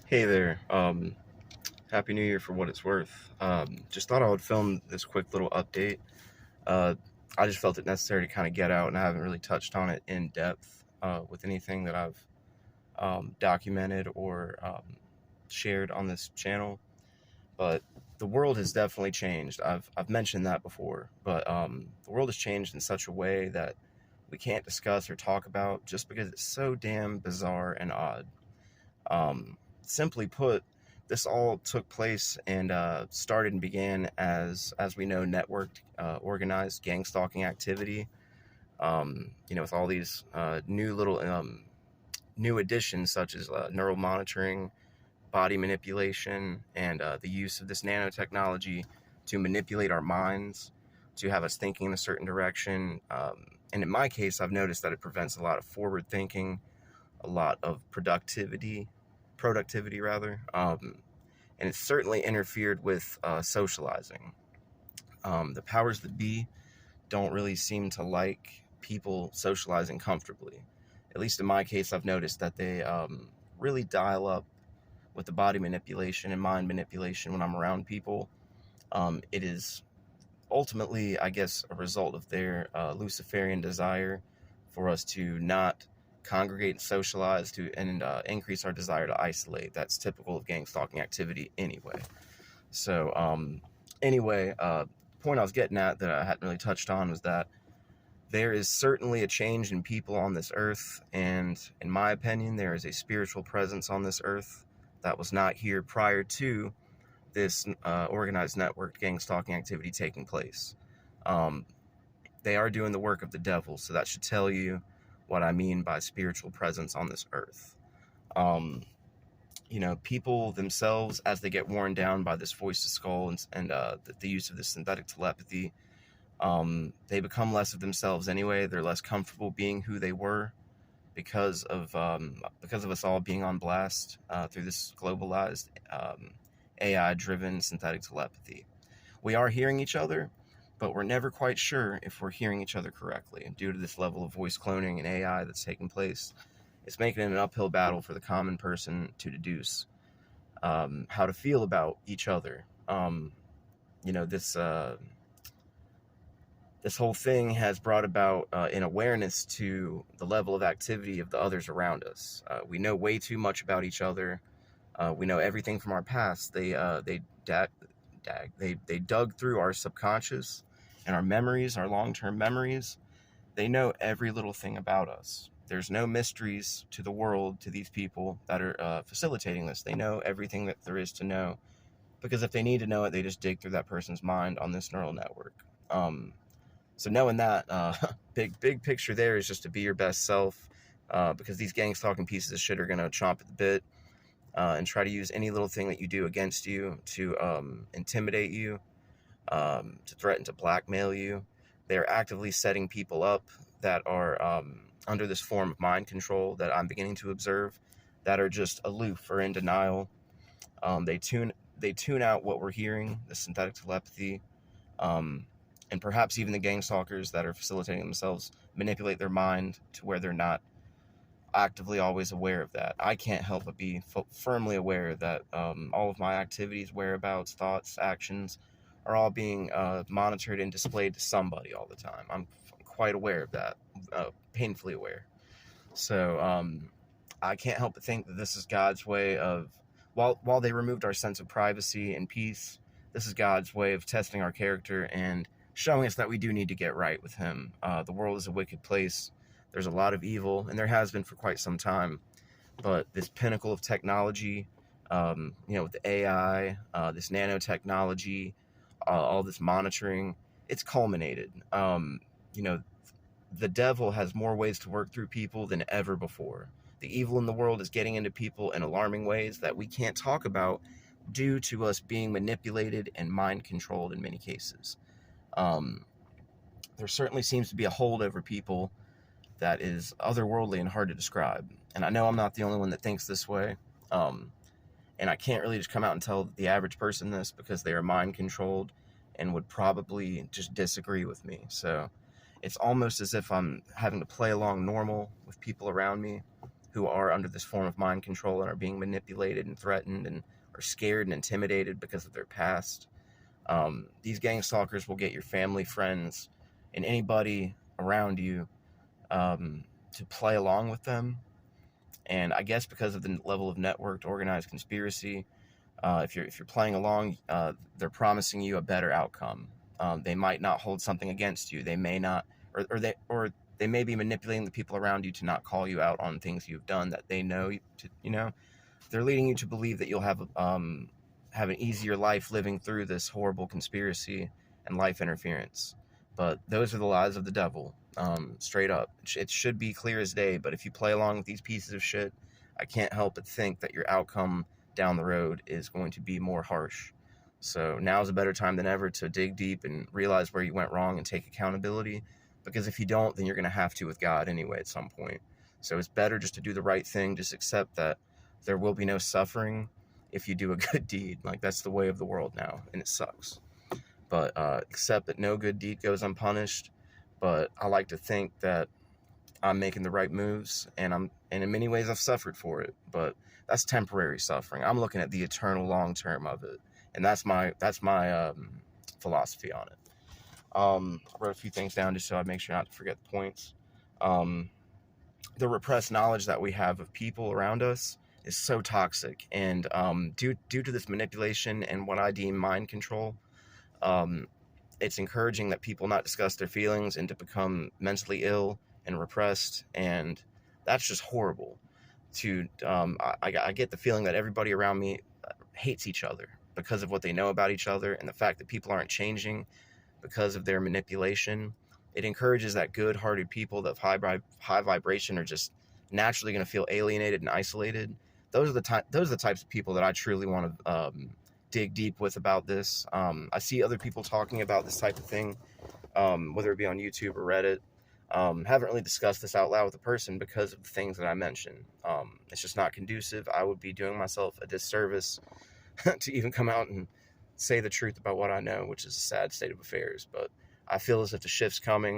Hey there. Happy New Year for what it's worth. Just thought I would film this quick little update. Uh, I just felt it necessary to kind of get out, and I haven't really touched on it in depth with anything that I've documented or shared on this channel. But the world has definitely changed. I've mentioned that before, but the world has changed in such a way that we can't discuss or talk about just because it's so damn bizarre and odd. Simply put, this all took place and started and began as we know, networked, organized gang stalking activity. With all these new additions such as neural monitoring, body manipulation, and the use of this nanotechnology to manipulate our minds, to have us thinking in a certain direction. And in my case, I've noticed that it prevents a lot of forward thinking, a lot of productivity rather, and it's certainly interfered with socializing. The powers that be don't really seem to like people socializing comfortably. At least in my case, I've noticed that they really dial up with the body manipulation and mind manipulation when I'm around people. It is ultimately, I guess, a result of their Luciferian desire for us to not congregate and socialize and increase our desire to isolate. That's typical of gang stalking activity anyway. So, the point I was getting at that I hadn't really touched on was that there is certainly a change in people on this earth, and in my opinion, there is a spiritual presence on this earth that was not here prior to this organized network gang stalking activity taking place. Um, they are doing the work of the devil, so that should tell you what I mean by spiritual presence on this earth. Um, People themselves, as they get worn down by this voice to skull and the use of this synthetic telepathy, they become less of themselves anyway. They're less comfortable being who they were because of us all being on blast through this globalized AI-driven synthetic telepathy. We are hearing each other, but we're never quite sure if we're hearing each other correctly. And due to this level of voice cloning and AI that's taking place, it's making it an uphill battle for the common person to deduce how to feel about each other. You know, this whole thing has brought about an awareness to the level of activity of the others around us. We know way too much about each other. We know everything from our past. They dug through our subconscious and our memories, our long-term memories. They know every little thing about us. There's no mysteries to the world, to these people that are facilitating this. They know everything that there is to know, because if they need to know it, they just dig through that person's mind on this neural network. So knowing that, big picture there is just to be your best self, because these gang stalking pieces of shit are gonna chomp at the bit and try to use any little thing that you do against you to intimidate you, to threaten to blackmail you. They are actively setting people up that are under this form of mind control that I'm beginning to observe, that are just aloof or in denial. They tune out what we're hearing, the synthetic telepathy, um, and perhaps even the gang stalkers that are facilitating themselves manipulate their mind to where they're not actively always aware of that. I can't help but be firmly aware that all of my activities, whereabouts, thoughts, actions are all being monitored and displayed to somebody all the time. I'm quite aware of that, painfully aware. So I can't help but think that this is God's way of, while they removed our sense of privacy and peace, this is God's way of testing our character and showing us that we do need to get right with Him. The world is a wicked place. There's a lot of evil, and there has been for quite some time. But this pinnacle of technology, with the AI, this nanotechnology, all this monitoring, it's culminated. You know, the devil has more ways to work through people than ever before. The evil in the world is getting into people in alarming ways that we can't talk about due to us being manipulated and mind controlled in many cases. Um, there certainly seems to be a hold over people that is otherworldly and hard to describe. And I know I'm not the only one that thinks this way. Um, and I can't really just come out and tell the average person this, because they are mind controlled and would probably just disagree with me. So it's almost as if I'm having to play along normal with people around me, who are under this form of mind control and are being manipulated and threatened and are scared and intimidated because of their past. These gang stalkers will get your family, friends, and anybody around you to play along with them. And I guess because of the level of networked organized conspiracy, if you're playing along, they're promising you a better outcome. They might not hold something against you. They may not, or they may be manipulating the people around you to not call you out on things you've done that they know. They're leading you to believe that you'll have an easier life living through this horrible conspiracy and life interference. But those are the lies of the devil, straight up. It should be clear as day, but if you play along with these pieces of shit, I can't help but think that your outcome down the road is going to be more harsh. So now is a better time than ever to dig deep and realize where you went wrong and take accountability, because if you don't, then you're going to have to with God anyway at some point. So it's better just to do the right thing, just accept that there will be no suffering if you do a good deed. Like, that's the way of the world now, and it sucks. But accept that no good deed goes unpunished. But I like to think that I'm making the right moves, and in many ways I've suffered for it, but that's temporary suffering. I'm looking at the eternal long term of it, and that's my philosophy on it. I wrote a few things down just so I make sure not to forget the points. The repressed knowledge that we have of people around us is so toxic, and due to this manipulation and what I deem mind control, it's encouraging that people not discuss their feelings and to become mentally ill and repressed, and that's just horrible. I get the feeling that everybody around me hates each other because of what they know about each other, and the fact that people aren't changing because of their manipulation. It encourages that good-hearted people that have high vibration are just naturally going to feel alienated and isolated. Those are the types of people that I truly want to dig deep with about this. I see other people talking about this type of thing, whether it be on YouTube or Reddit. Haven't really discussed this out loud with a person because of the things that I mentioned. It's just not conducive. I would be doing myself a disservice to even come out and say the truth about what I know, which is a sad state of affairs. But I feel as if the shift's coming.